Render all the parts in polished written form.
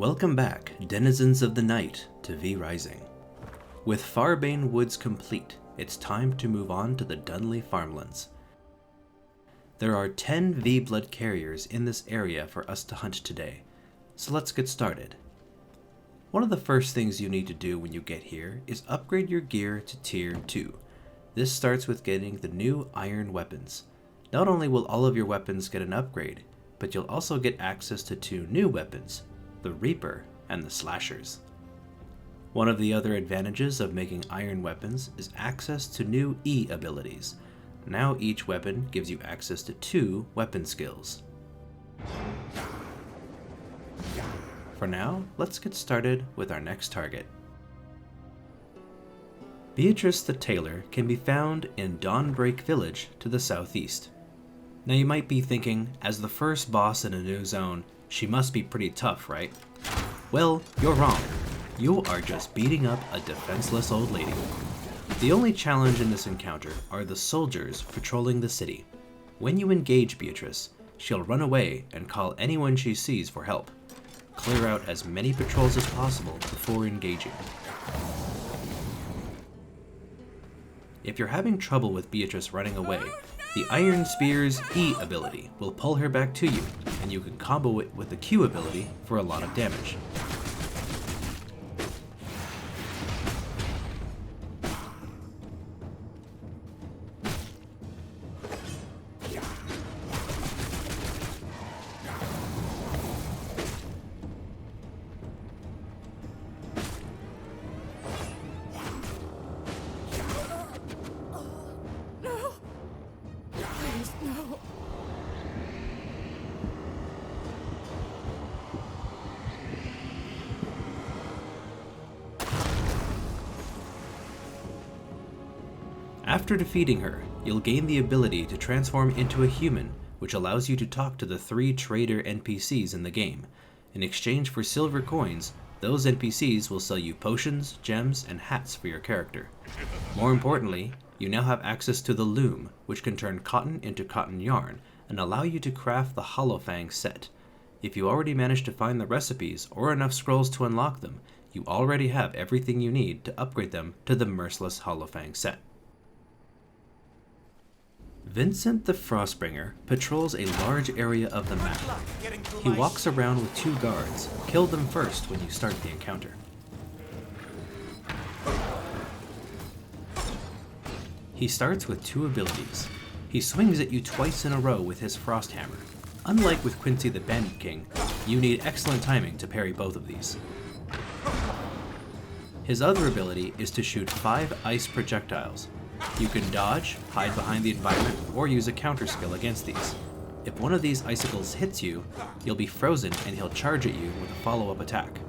Welcome back, denizens of the night, to V Rising. With Farbane Woods complete, it's time to move on to the Dunley Farmlands. There are 10 V-Blood carriers in this area for us to hunt today, so let's get started. One of the first things you need to do when you get here is upgrade your gear to Tier 2. This starts with getting the new iron weapons. Not only will all of your weapons get an upgrade, but you'll also get access to 2 new weapons, the Reaper and the Slashers. One of the other advantages of making iron weapons is access to new E abilities. Now each weapon gives you access to 2 weapon skills. For now, let's get started with our next target. Beatrice the Tailor can be found in Dawnbreak Village to the southeast. Now you might be thinking, as the first boss in a new zone, she must be pretty tough, right? Well, you're wrong. You are just beating up a defenseless old lady. The only challenge in this encounter are the soldiers patrolling the city. When you engage Beatrice, she'll run away and call anyone she sees for help. Clear out as many patrols as possible before engaging. If you're having trouble with Beatrice running away, the Iron Spear's E ability will pull her back to you, and you can combo it with the Q ability for a lot of damage. After defeating her, you'll gain the ability to transform into a human, which allows you to talk to the 3 trader NPCs in the game. In exchange for silver coins, those NPCs will sell you potions, gems, and hats for your character. More importantly, you now have access to the loom, which can turn cotton into cotton yarn, and allow you to craft the Hollowfang set. If you already managed to find the recipes or enough scrolls to unlock them, you already have everything you need to upgrade them to the Merciless Hollowfang set. Vincent the Frostbringer patrols a large area of the map. He walks around with 2 guards. Kill them first when you start the encounter. He starts with 2 abilities. He swings at you twice in a row with his Frost Hammer. Unlike with Quincy the Bandit King, you need excellent timing to parry both of these. His other ability is to shoot 5 ice projectiles. You can dodge, hide behind the environment, or use a counter skill against these. If one of these icicles hits you, you'll be frozen and he'll charge at you with a follow-up attack.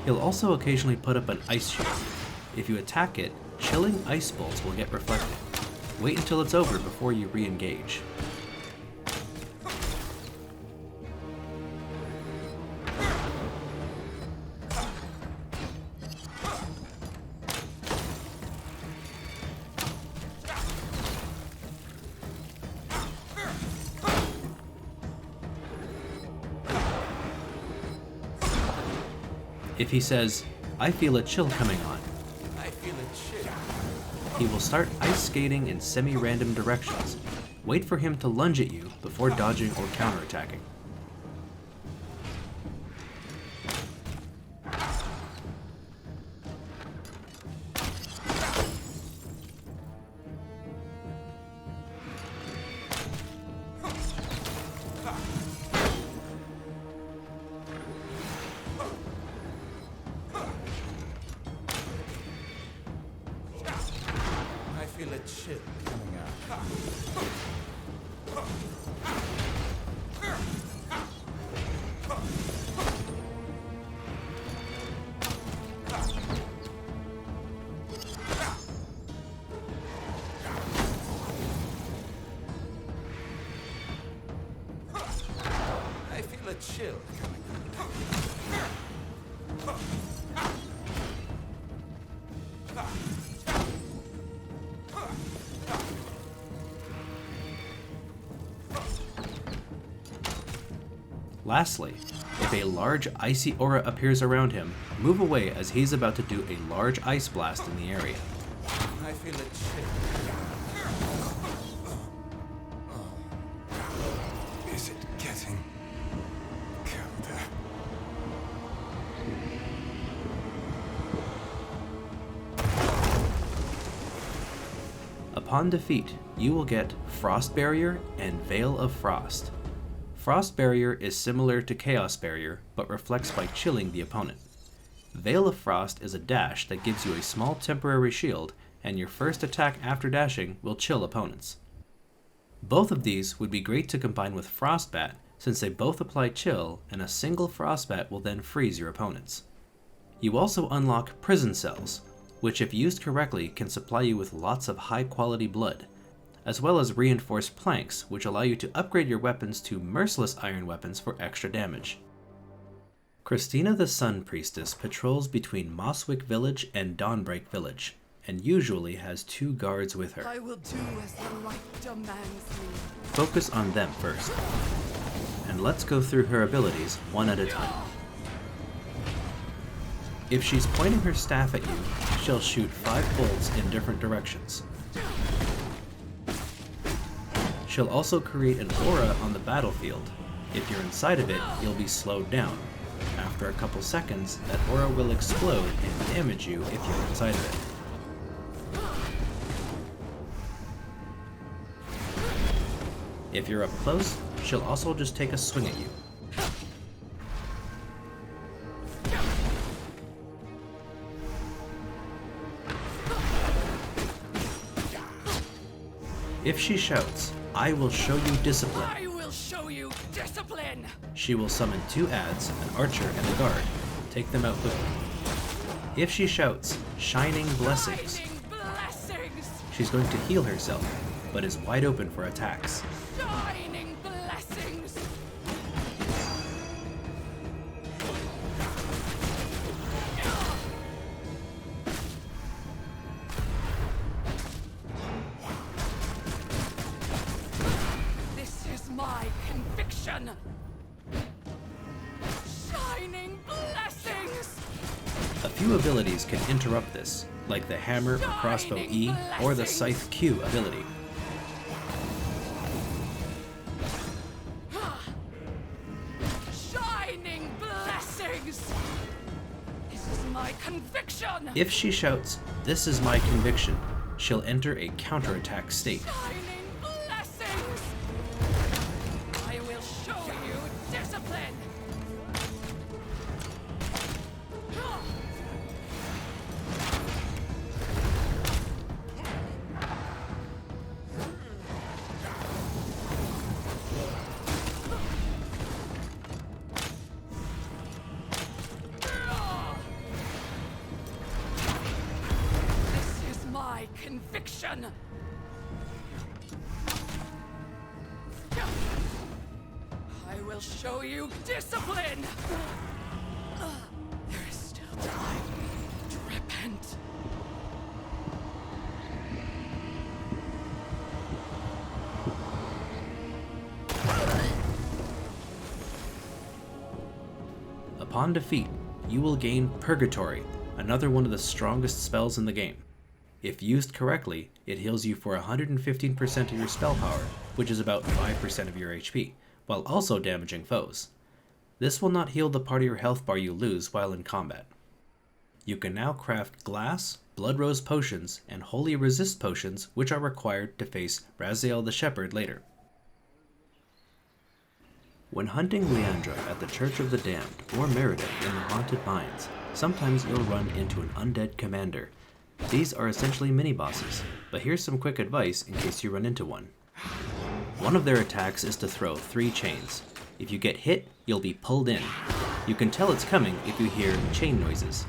He'll also occasionally put up an ice shield. If you attack it, chilling ice bolts will get reflected. Wait until it's over before you re-engage. If he says, "I feel a chill coming on," he will start ice skating in semi-random directions. Wait for him to lunge at you before dodging or counterattacking. Feel a chill coming out. I feel a chill coming out. Lastly, if a large icy aura appears around him, move away as he's about to do a large ice blast in the area. I feel a chill. Is it getting colder? Upon defeat, you will get Frost Barrier and Veil of Frost. Frost Barrier is similar to Chaos Barrier, but reflects by chilling the opponent. Veil of Frost is a dash that gives you a small temporary shield, and your first attack after dashing will chill opponents. Both of these would be great to combine with Frostbat, since they both apply chill, and a single Frostbat will then freeze your opponents. You also unlock Prison Cells, which if used correctly can supply you with lots of high quality blood, as well as reinforced planks, which allow you to upgrade your weapons to merciless iron weapons for extra damage. Christina the Sun Priestess patrols between Mosswick Village and Dawnbreak Village, and usually has 2 guards with her. I will do as the light demands me. Focus on them first, and let's go through her abilities one at a time. If she's pointing her staff at you, she'll shoot 5 bolts in different directions. She'll also create an aura on the battlefield. If you're inside of it, you'll be slowed down. After a couple seconds, that aura will explode and damage you if you're inside of it. If you're up close, she'll also just take a swing at you. If she shouts, "I will show you discipline," I will show you discipline! she will summon 2 adds, an archer and a guard. Take them out quickly. If she shouts, "Shining blessings," Shining blessings! she's going to heal herself, but is wide open for attacks. Shining blessings! This is my conviction! Shining blessings! A few abilities can interrupt this, like the Hammer or Crossbow E or the Scythe Q ability. Shining blessings! This is my conviction! If she shouts, "This is my conviction," she'll enter a counterattack state. Shining blessings! I will show you discipline! This is my conviction! I will show you discipline! There is still time to repent. Upon defeat, you will gain Purgatory, another one of the strongest spells in the game. If used correctly, it heals you for 115% of your spell power, which is about 5% of your HP, while also damaging foes. This will not heal the part of your health bar you lose while in combat. You can now craft Glass, Blood Rose Potions, and Holy Resist Potions, which are required to face Raziel the Shepherd later. When hunting Leandra at the Church of the Damned or Meridith in the Haunted Mines, sometimes you'll run into an Undead Commander. These are essentially mini-bosses, but here's some quick advice in case you run into one. One of their attacks is to throw 3 chains. If you get hit, you'll be pulled in. You can tell it's coming if you hear chain noises.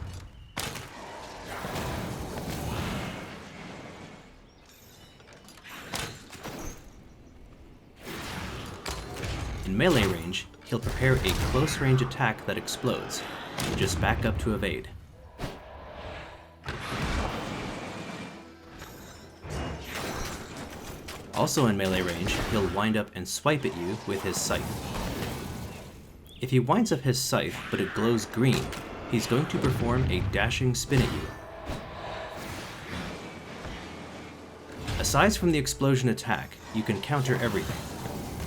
In melee range, he'll prepare a close range attack that explodes. Just back up to evade. Also in melee range, he'll wind up and swipe at you with his scythe. If he winds up his scythe but it glows green, he's going to perform a dashing spin at you. Aside from the explosion attack, you can counter everything.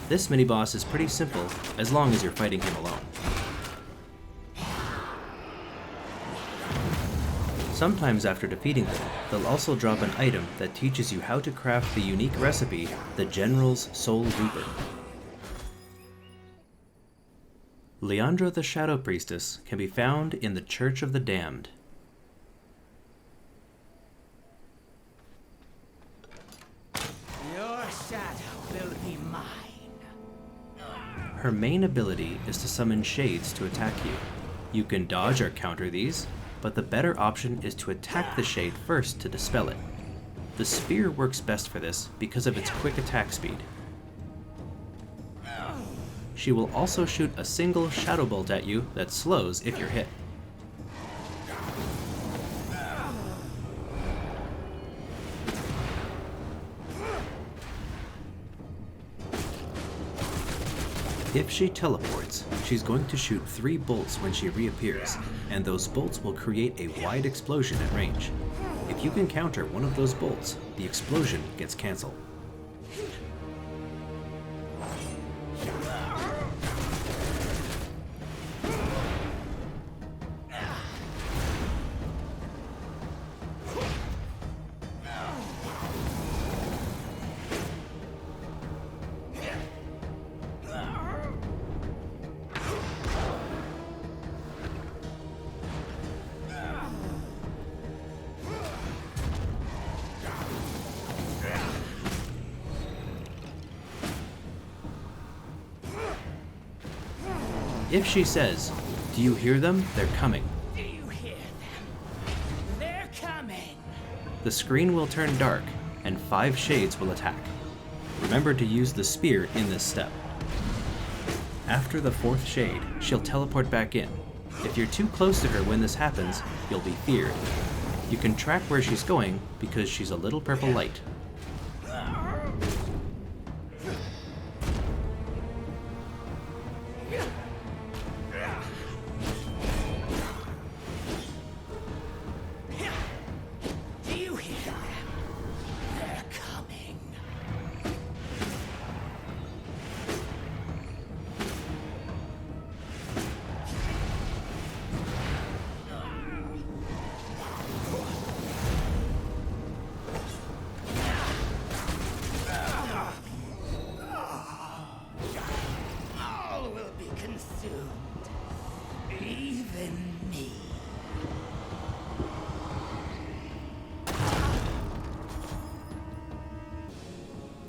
This mini-boss is pretty simple as long as you're fighting him alone. Sometimes after defeating them, they'll also drop an item that teaches you how to craft the unique recipe, the General's Soul Reaper. Leandra the Shadow Priestess can be found in the Church of the Damned. Your shadow will be mine. Her main ability is to summon shades to attack you. You can dodge or counter these, but the better option is to attack the shade first to dispel it. The spear works best for this because of its quick attack speed. She will also shoot a single shadow bolt at you that slows if you're hit. If she teleports, she's going to shoot 3 bolts when she reappears, and those bolts will create a wide explosion at range. If you can counter one of those bolts, the explosion gets cancelled. If she says, "Do you hear them? They're coming," Do you hear them? They're coming. the screen will turn dark and 5 shades will attack. Remember to use the spear in this step. After the 4th shade, she'll teleport back in. If you're too close to her when this happens, you'll be feared. You can track where she's going because she's a little purple light. Do you hear them? They're coming. All will be consumed. Even me.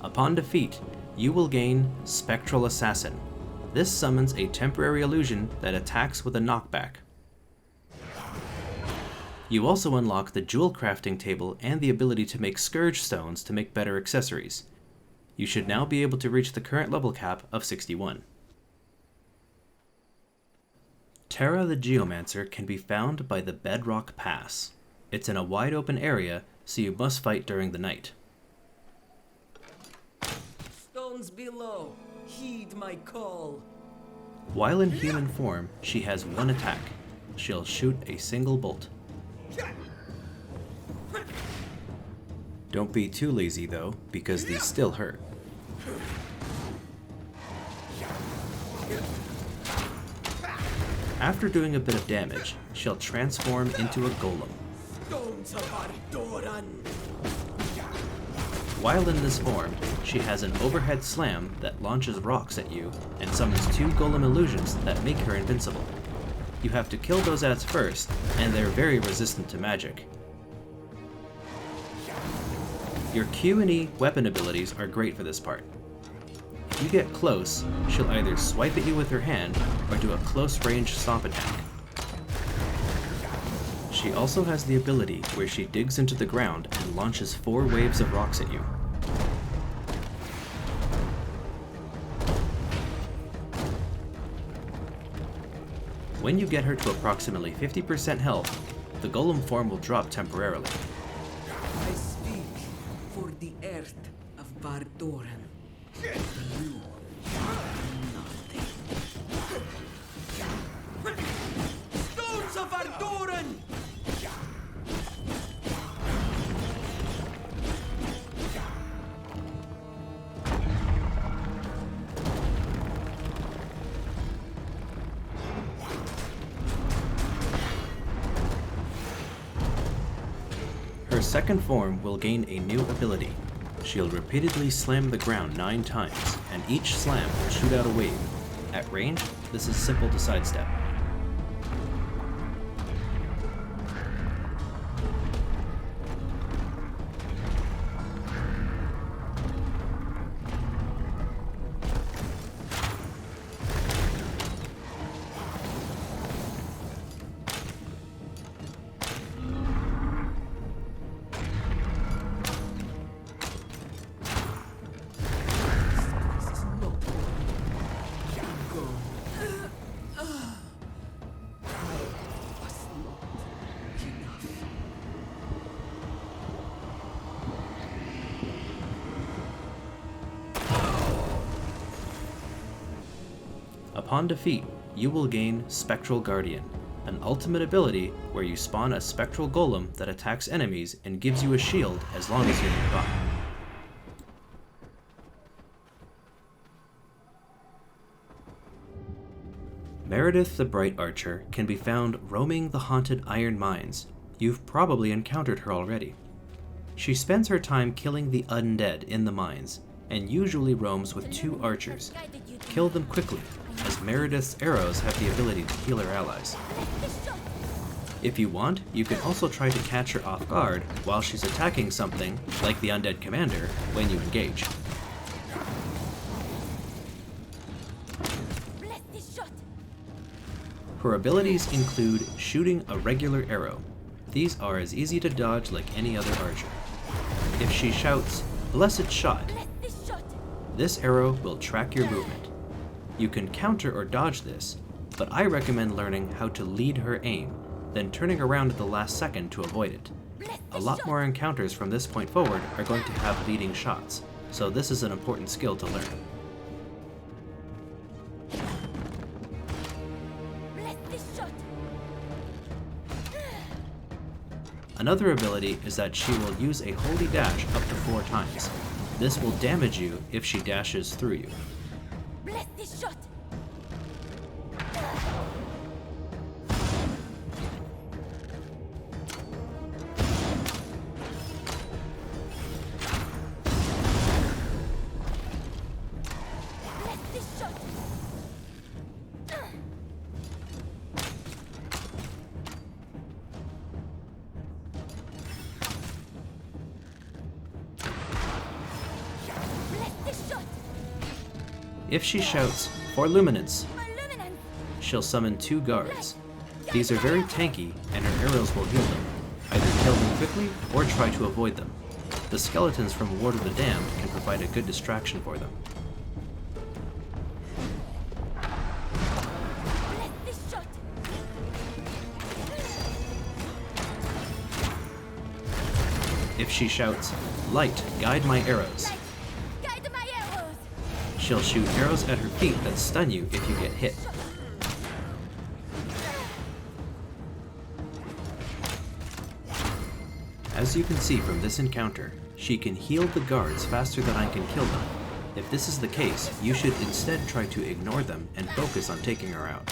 Upon defeat, you will gain Spectral Assassin. This summons a temporary illusion that attacks with a knockback. You also unlock the jewel crafting table and the ability to make scourge stones to make better accessories. You should now be able to reach the current level cap of 61. Terah the Geomancer can be found by the Bedrock Pass. It's in a wide open area, so you must fight during the night. Stones below, heed my call. While in human form, she has one attack. She'll shoot a single bolt. Don't be too lazy though, because these still hurt. After doing a bit of damage, she'll transform into a golem. Stones of Ardoran. While in this form, she has an overhead slam that launches rocks at you and summons 2 golem illusions that make her invincible. You have to kill those ads first, and they're very resistant to magic. Your Q and E weapon abilities are great for this part. If you get close, she'll either swipe at you with her hand or do a close-range stomp attack. She also has the ability where she digs into the ground and launches 4 waves of rocks at you. When you get her to approximately 50% health, the golem form will drop temporarily. I speak for the earth of Bardoran. You are nothing. Her second form will gain a new ability. She'll repeatedly slam the ground 9 times, and each slam will shoot out a wave. At range, this is simple to sidestep. Upon defeat, you will gain Spectral Guardian, an ultimate ability where you spawn a spectral golem that attacks enemies and gives you a shield as long as you're nearby. Meridith the Bright Archer can be found roaming the haunted iron mines. You've probably encountered her already. She spends her time killing the undead in the mines, and usually roams with 2 archers. Kill them quickly, as Meridith's arrows have the ability to heal her allies. If you want, you can also try to catch her off guard while she's attacking something, like the Undead Commander, when you engage. Her abilities include shooting a regular arrow. These are as easy to dodge like any other archer. If she shouts, "Blessed Shot," this arrow will track your movement. You can counter or dodge this, but I recommend learning how to lead her aim, then turning around at the last second to avoid it. A lot more encounters from this point forward are going to have leading shots, so this is an important skill to learn. Another ability is that she will use a holy dash up to 4 times. This will damage you if she dashes through you. If she shouts, "For Luminance," she'll summon 2 guards. These are very tanky, and her arrows will heal them. Either kill them quickly, or try to avoid them. The skeletons from Ward of the Damned can provide a good distraction for them. If she shouts, "Light, guide my arrows," she'll shoot arrows at her feet that stun you if you get hit. As you can see from this encounter, she can heal the guards faster than I can kill them. If this is the case, you should instead try to ignore them and focus on taking her out.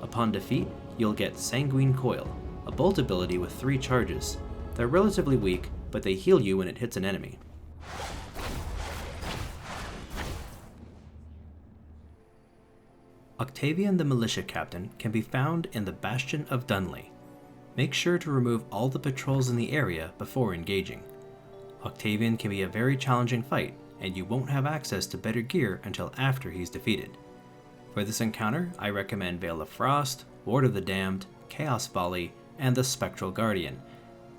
Upon defeat, you'll get Sanguine Coil, a bolt ability with 3 charges. They're relatively weak, but they heal you when it hits an enemy. Octavian the Militia Captain can be found in the Bastion of Dunley. Make sure to remove all the patrols in the area before engaging. Octavian can be a very challenging fight, and you won't have access to better gear until after he's defeated. For this encounter, I recommend Veil of Frost, Ward of the Damned, Chaos Volley, and the Spectral Guardian.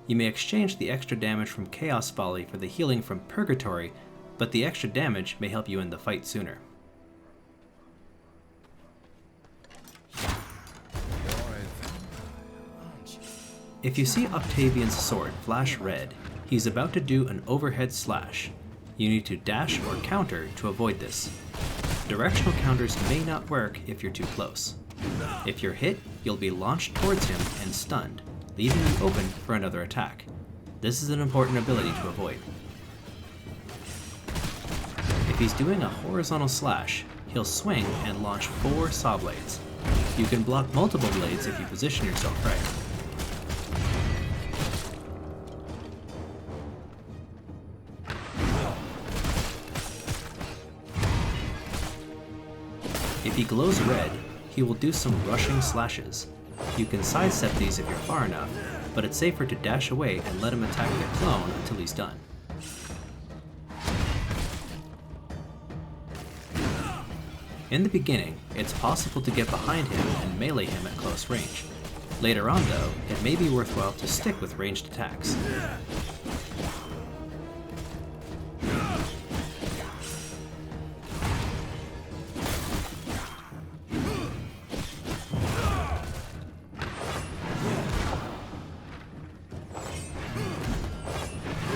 You may exchange the extra damage from Chaos Volley for the healing from Purgatory, but the extra damage may help you end the fight sooner. If you see Octavian's sword flash red, he's about to do an overhead slash. You need to dash or counter to avoid this. Directional counters may not work if you're too close. If you're hit, you'll be launched towards him and stunned, leaving you open for another attack. This is an important ability to avoid. If he's doing a horizontal slash, he'll swing and launch 4 saw blades. You can block multiple blades if you position yourself right. If he glows red, he will do some rushing slashes. You can sidestep these if you're far enough, but it's safer to dash away and let him attack the clone until he's done. In the beginning, it's possible to get behind him and melee him at close range. Later on though, it may be worthwhile to stick with ranged attacks.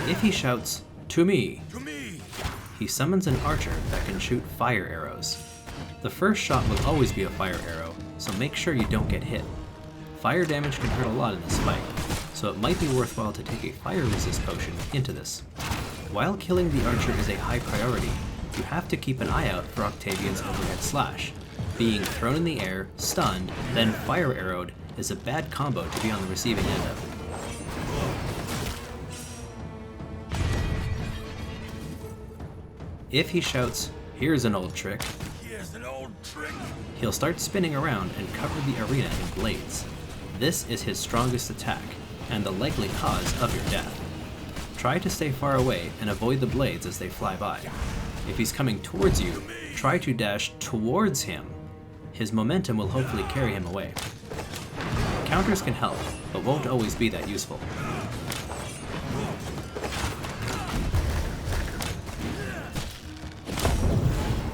If he shouts, "To me!" he summons an archer that can shoot fire arrows. The first shot will always be a fire arrow, so make sure you don't get hit. Fire damage can hurt a lot in this fight, so it might be worthwhile to take a fire resist potion into this. While killing the archer is a high priority, you have to keep an eye out for Octavian's overhead slash. Being thrown in the air, stunned, then fire arrowed is a bad combo to be on the receiving end of. If he shouts, "Here's an old trick," he'll start spinning around and cover the arena in blades. This is his strongest attack, and the likely cause of your death. Try to stay far away and avoid the blades as they fly by. If he's coming towards you, try to dash towards him. His momentum will hopefully carry him away. Counters can help, but won't always be that useful.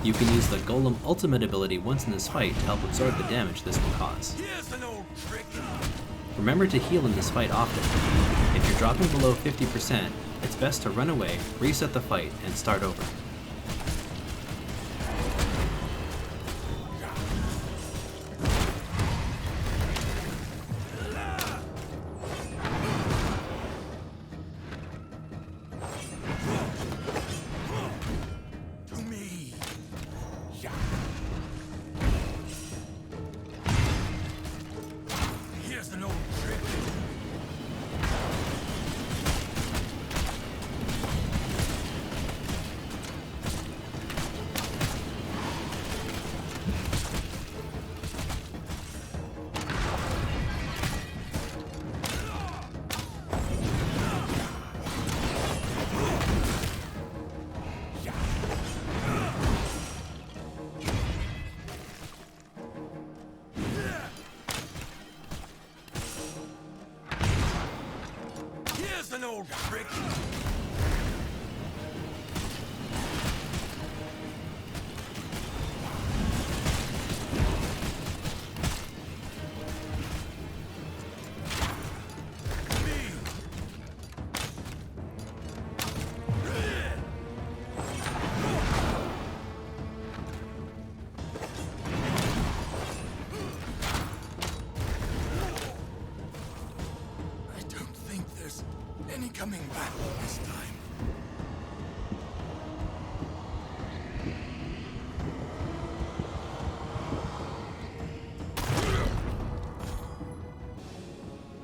You can use the Golem ultimate ability once in this fight to help absorb the damage this will cause. Remember to heal in this fight often. If you're dropping below 50%, it's best to run away, reset the fight, and start over. An old trick. Coming back this time.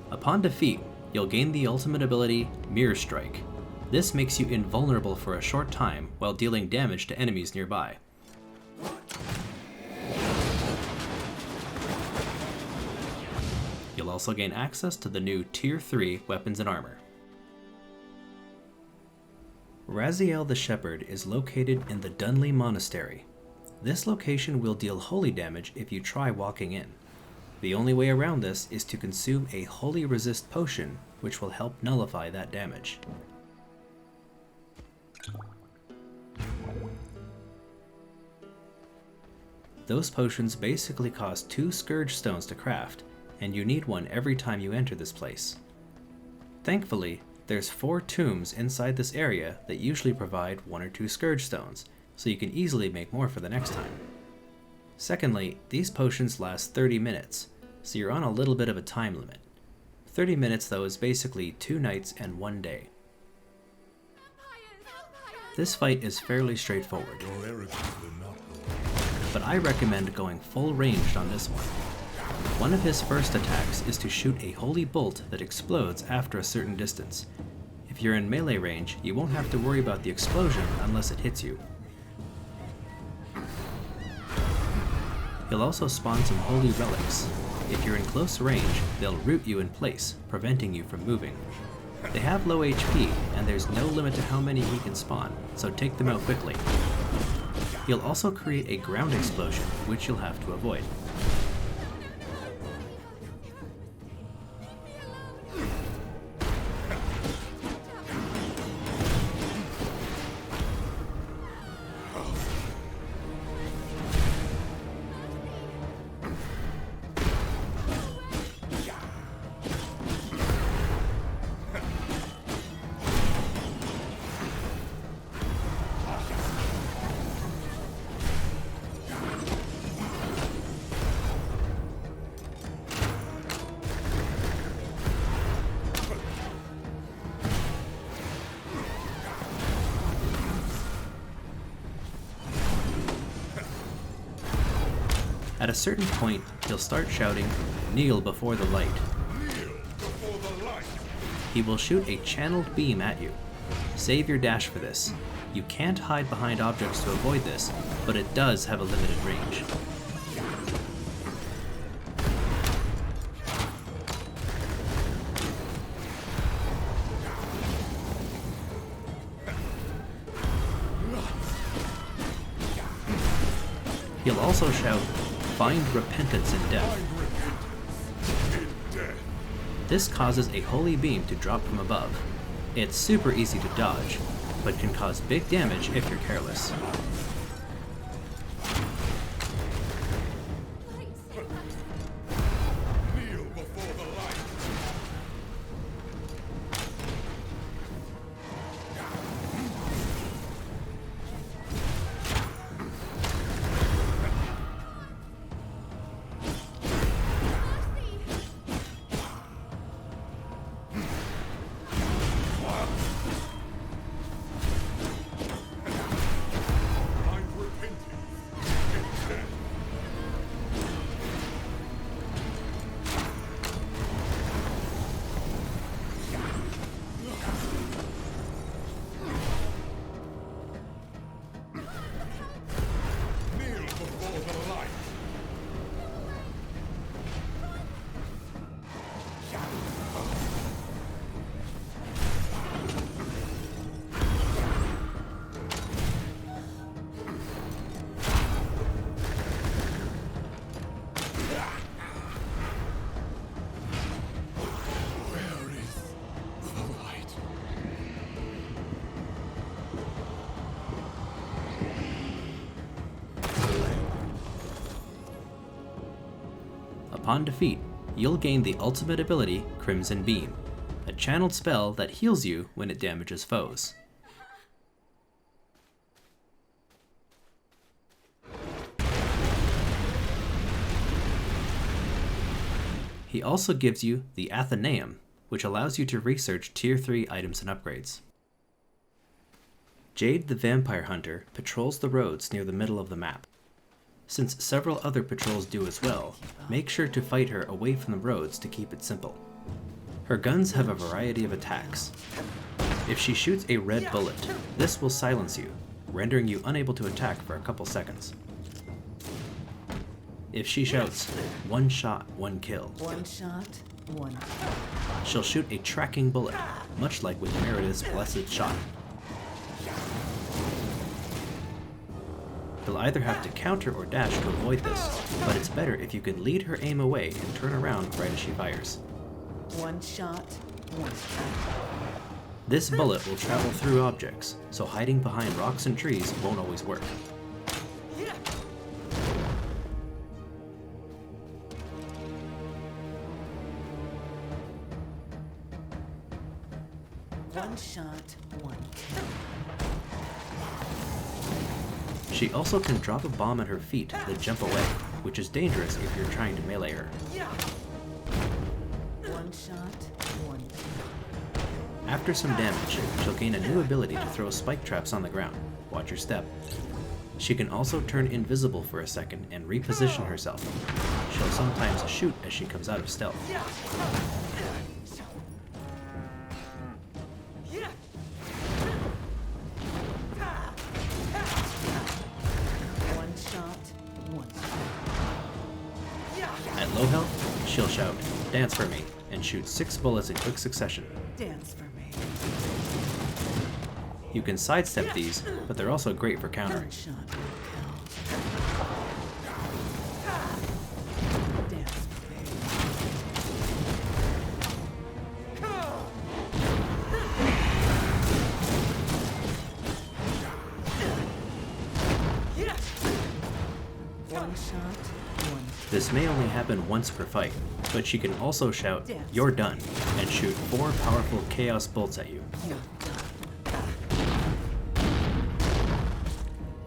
Upon defeat, you'll gain the ultimate ability, Mirror Strike. This makes you invulnerable for a short time while dealing damage to enemies nearby. You'll also gain access to the new Tier 3 weapons and armor. Raziel the Shepherd is located in the Dunley Monastery. This location will deal holy damage if you try walking in. The only way around this is to consume a Holy Resist potion, which will help nullify that damage. Those potions basically cost 2 Scourge Stones to craft, and you need one every time you enter this place. Thankfully, there's 4 tombs inside this area that usually provide 1 or 2 Scourge Stones, so you can easily make more for the next time. Secondly, these potions last 30 minutes, so you're on a little bit of a time limit. 30 minutes though is basically 2 nights and 1 day. This fight is fairly straightforward, but I recommend going full ranged on this one. One of his first attacks is to shoot a holy bolt that explodes after a certain distance. If you're in melee range, you won't have to worry about the explosion unless it hits you. He'll also spawn some holy relics. If you're in close range, they'll root you in place, preventing you from moving. They have low HP, and there's no limit to how many he can spawn, so take them out quickly. He'll also create a ground explosion, which you'll have to avoid. At a certain point, he'll start shouting, "Kneel before the light." He will shoot a channeled beam at you. Save your dash for this. You can't hide behind objects to avoid this, but it does have a limited range. He'll also shout, "Find repentance in death." This causes a holy beam to drop from above. It's super easy to dodge, but can cause big damage if you're careless. Upon defeat, you'll gain the ultimate ability, Crimson Beam, a channeled spell that heals you when it damages foes. He also gives you the Athenaeum, which allows you to research Tier 3 items and upgrades. Jade the Vampire Hunter patrols the roads near the middle of the map. Since several other patrols do as well, make sure to fight her away from the roads to keep it simple. Her guns have a variety of attacks. If she shoots a red bullet, this will silence you, rendering you unable to attack for a couple seconds. If she shouts, "One shot, one kill," One shot, one kill. she'll shoot a tracking bullet, much like with Meridith's Blessed Shot. You'll either have to counter or dash to avoid this, but it's better if you can lead her aim away and turn around right as she fires. One shot, one kill. This bullet will travel through objects, so hiding behind rocks and trees won't always work. One shot, one kill. She also can drop a bomb at her feet, then jump away, which is dangerous if you're trying to melee her. One shot, one kill. After some damage, she'll gain a new ability to throw spike traps on the ground. Watch your step. She can also turn invisible for a second and reposition herself. She'll sometimes shoot as she comes out of stealth. At low health, she'll shout, "Dance for me," and shoot 6 bullets in quick succession. Dance for me. You can sidestep these, but they're also great for countering. One shot, one kill. Dance for me. One shot, one. This may only happen once per fight, but she can also shout, "You're done," and shoot 4 powerful chaos bolts at you. You're done.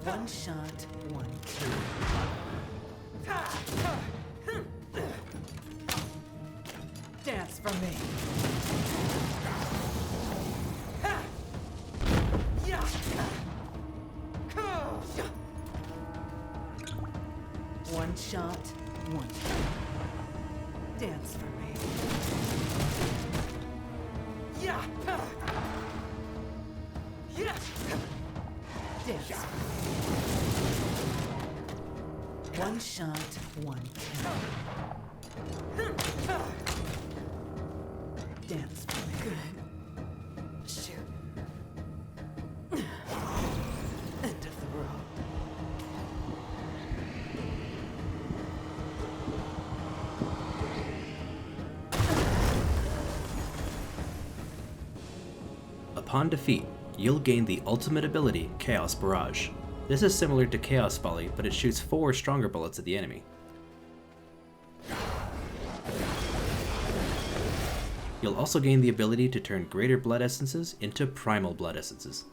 One shot, one kill. Dance for me. One shot, one kill. Dance for me. Dance for me. One shot, one kill. Dance for me. Good. Shoot. End of the road. Upon defeat, you'll gain the ultimate ability, Chaos Barrage. This is similar to Chaos Volley, but it shoots 4 stronger bullets at the enemy. You'll also gain the ability to turn Greater Blood Essences into Primal Blood Essences.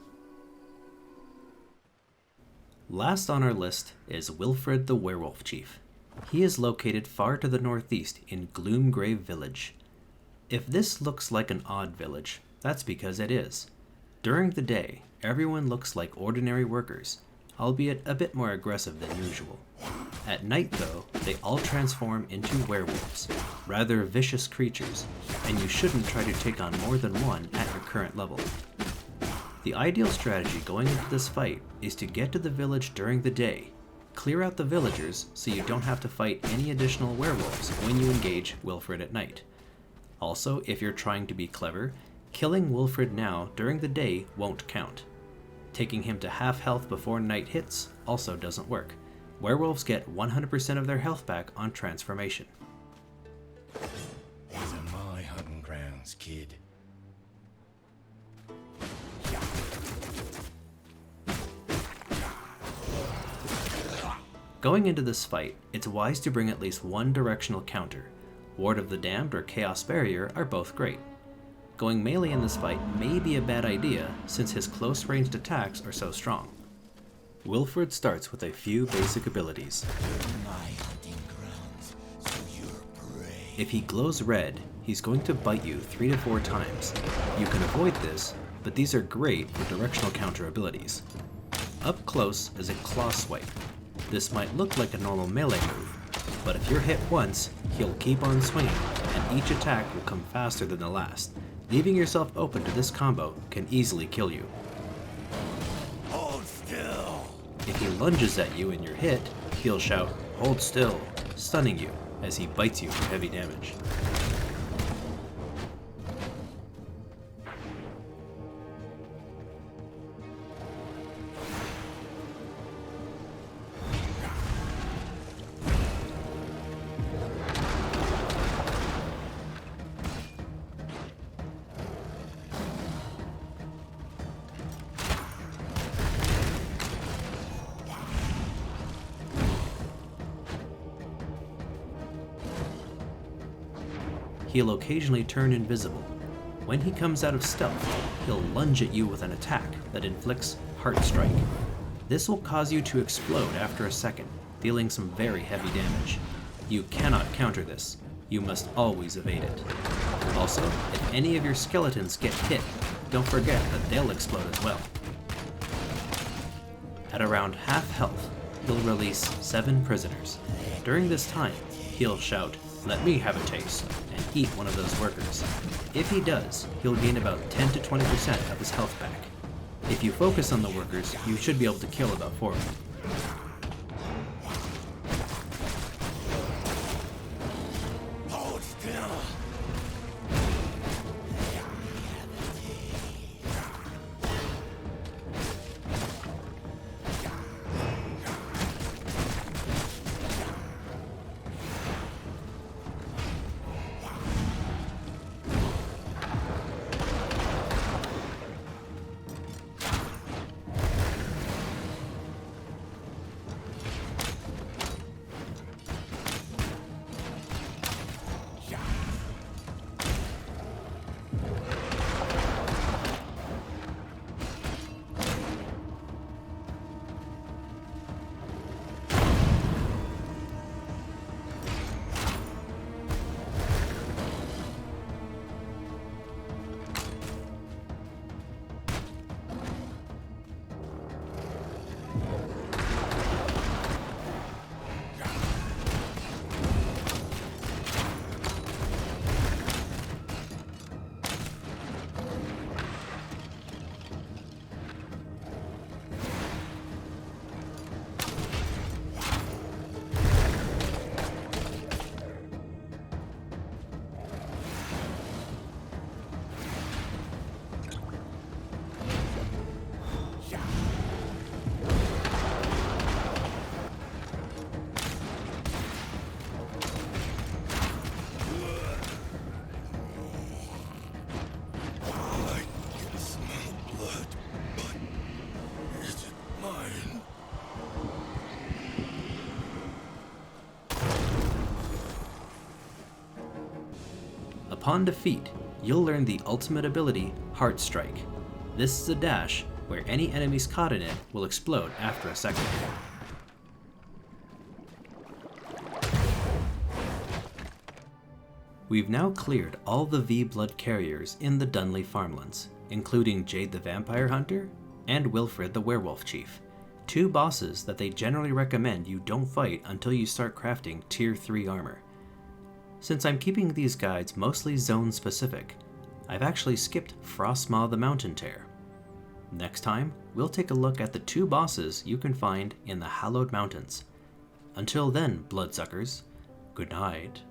Last on our list is Willfred the Werewolf Chief. He is located far to the northeast in Gloomgrave Village. If this looks like an odd village, that's because it is. During the day, everyone looks like ordinary workers, albeit a bit more aggressive than usual. At night, though, they all transform into werewolves, rather vicious creatures, and you shouldn't try to take on more than one at your current level. The ideal strategy going into this fight is to get to the village during the day, clear out the villagers so you don't have to fight any additional werewolves when you engage Willfred at night. Also, if you're trying to be clever, killing Willfred now during the day won't count. Taking him to half health before night hits also doesn't work. Werewolves get 100% of their health back on transformation. These are my hunting grounds, kid. Going into this fight, it's wise to bring at least one directional counter. Ward of the Damned or Chaos Barrier are both great. Going melee in this fight may be a bad idea since his close-ranged attacks are so strong. Willfred starts with a few basic abilities. My hunting grounds, so you're brave. If he glows red, he's going to bite you 3 to 4 times. You can avoid this, but these are great for directional counter abilities. Up close is a claw swipe. This might look like a normal melee move, but if you're hit once, he'll keep on swinging, and each attack will come faster than the last. Leaving yourself open to this combo can easily kill you. Hold still. If he lunges at you and you're hit, he'll shout, "Hold still," stunning you as he bites you for heavy damage. He'll occasionally turn invisible. When he comes out of stealth, he'll lunge at you with an attack that inflicts Heart Strike. This will cause you to explode after a second, dealing some very heavy damage. You cannot counter this. You must always evade it. Also, if any of your skeletons get hit, don't forget that they'll explode as well. At around half health, he'll release 7 prisoners. During this time, he'll shout, "Let me have a taste," and eat one of those workers. If he does, he'll gain about 10 to 20% of his health back. If you focus on the workers, you should be able to kill about 4 of them. Hold still. Upon defeat, you'll learn the ultimate ability, Heart Strike. This is a dash where any enemies caught in it will explode after a second. We've now cleared all the V-Blood carriers in the Dunley Farmlands, including Jade the Vampire Hunter and Willfred the Werewolf Chief, 2 bosses that they generally recommend you don't fight until you start crafting Tier 3 armor. Since I'm keeping these guides mostly zone specific, I've actually skipped Frostmaw the Mountain Terror. Next time, we'll take a look at the 2 bosses you can find in the Hallowed Mountains. Until then, bloodsuckers, good night.